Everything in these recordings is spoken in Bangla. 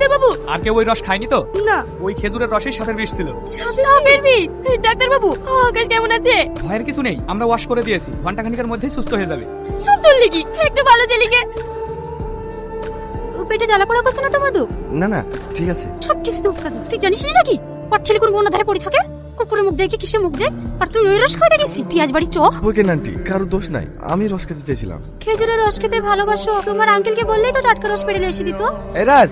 ডাক্তার বাবু। আর কেউ ওই রস খায়নি তো? না। ওই খেজুরের রসেই সাপের বিষ ছিল। সাপের বিষ? ডাক্তার বাবু আকাশ কেমন আছে? ভয়ের কিছু নেই, আমরা ওয়াশ করে দিয়েছি, ঘন্টাখানিকের মধ্যেই সুস্থ হয়ে যাবে। সব তোর লিগি একটু ভালো ছেলেকে। পেটে জ্বালা পোড়া করছে না তো মধু? না না ঠিক আছে। সব কিছু তো উস্তাদ, তুই জানিস না নাকি ওর ছেলে কোন কোন ধারে পড়ে থাকে? কুকুরের মুখ দেখে কিসে মুখ দেখ, আর তুই ওই রস খাওয়াতে গেছিস? তুই আজ বাড়ি চ। ওকে আন্টি, কারো দোষ নাই, আমি রস খেতে চেয়েছিলাম। খেজুরের রস খেতে ভালোবাসো, তোমার আঙ্কেলকে বললেই তো টাটকা রস পেড়ে এসে দিত। এই রাজ,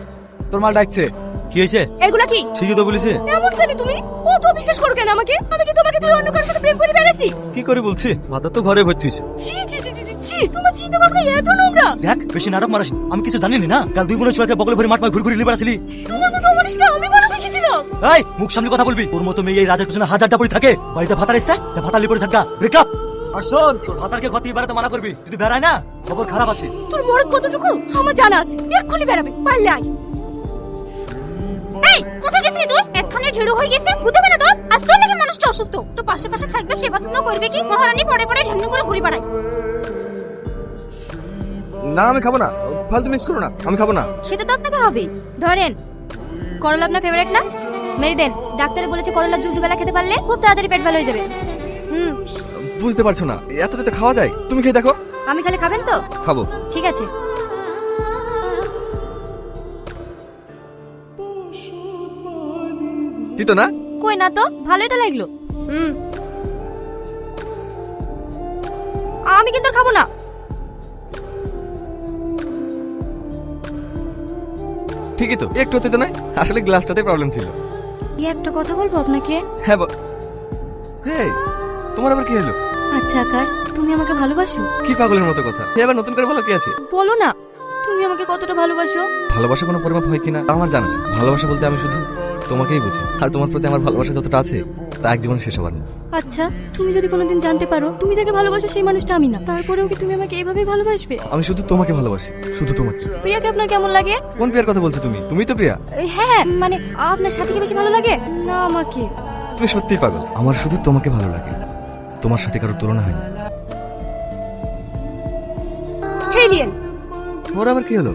তোর মাল ডাকছে। কি হয়েছে? এগুলা কি? ঠিকই তো বলেছে। এমন কেন তুমি? ও তো বিশ্বাস করো কেন আমাকে? আমি কি তোমাকে তুই অন্য কারোর সাথে প্রেম করে বেড়াচ্ছি? কি করে বলছি? মাথা তো ঘরে ভর্তি হয়েছে। ছি ছি ছি ছি ছি, তোমার চিন্তা ভাবনা এত নোংরা। দেখ বেশি নাটক মারাস, আমি কিছু জানি না। কাল দুই বোনের ছোড়াকে বগলে ভরে মাঠ মাঠ ঘুরে ঘুরে লিবার আসলি। তোমার মতো মানুষকে আমি ভালোবেসেছিল। এই মুখ সামনে কথা বলবি। তোর মতো মেয়ে এই রাজার পিছনে হাজারটা পড়ে থাকে। বাড়িতে ভাতার এসছে, যা ভাতার লিপরে থাকা। ব্রেকআপ। আর শোন, তোর ভাতারকে ক্ষতি বাড়াতে মানা করবি। যদি বেড়ায় না, খবর খারাপ আছে। তোর মরদ কতটুকু আমার জানা আছে, এক্ষুনি বেরাবে, পারলে আয়। এই কোথায় গেছিলি তুই? এতখানে ঢেড়ো হয়ে গেছে, বুঝবে না তোর? আজ তোর নাকি মানুষটা অসুস্থ, তো পাশে পাশে থাকবে, সেবা যত্ন করবে কি? মহারানী পড়ে পড়ে ঢেঙ্গি করে ঘুরে বেড়ায়। না আমি খাবো না, ফালতু মিক্স করো না, আমি খাবো না। সেটা তো আপনাকে হবেই। ধরেন, করলা আপনার ফেভারিট না? মেরে দেন। ডাক্তারে বলেছে করলা জল দুবেলা খেতে পারলে খুব তাড়াতাড়ি পেট ভালো হয়ে যাবে। বুঝতে পারছো না, এত রাতে খাওয়া যায়? তুমি খেয়ে দেখো। আমি খালি খাবেন তো? খাবো। ঠিক আছে। তিতো না? কই না তো, ভালোই তো লাগলো। আমি কিন্তু আর খাবো না। ঠিকই তো, একটু তিতো নয়, আসলে গ্লাসটাতে প্রবলেম ছিল। এই একটা কথা বলবো আপনাকে। হ্যাঁ হেই, তোমার আবার কি হলো? আচ্ছা আকাশ, তুমি আমাকে ভালোবাসো? কি পাগলের মতো কথা, এবার নতুন করে বলো কি আছে? বলো না, তুমি আমাকে কতটা ভালোবাসো? ভালোবাসা কোনো পরিমাপ হয় কিনা তা আমার জানা নেই। ভালোবাসা বলতে আমি শুধু তোমাকেই বুঝি, আর তোমার প্রতি আমার ভালোবাসা যতটা আছে তা এক জীবনে শেষ হবার না। আচ্ছা, তুমি যদি কোনোদিন জানতে পারো তুমি যাকে ভালোবাসো সেই মানুষটা আমি না, তারপরেও কি তুমি আমাকে এভাবেই ভালোবাসবে? আমি শুধু তোমাকে ভালোবাসি, শুধু তোমাকে। প্রিয়াকে আপনার কেমন লাগে? কোন প্রিয়ার কথা বলছো তুমি? তুমিই তো প্রিয়া। হ্যাঁ, মানে আপনার সাথীকে বেশি ভালো লাগে না আমাকে? তুমি সত্যিই পাগল, আমার শুধু তোমাকে ভালো লাগে, তোমার সাথে কারোর তুলনা হয় না। ফেলিয়েন। ওর আবার কি হলো?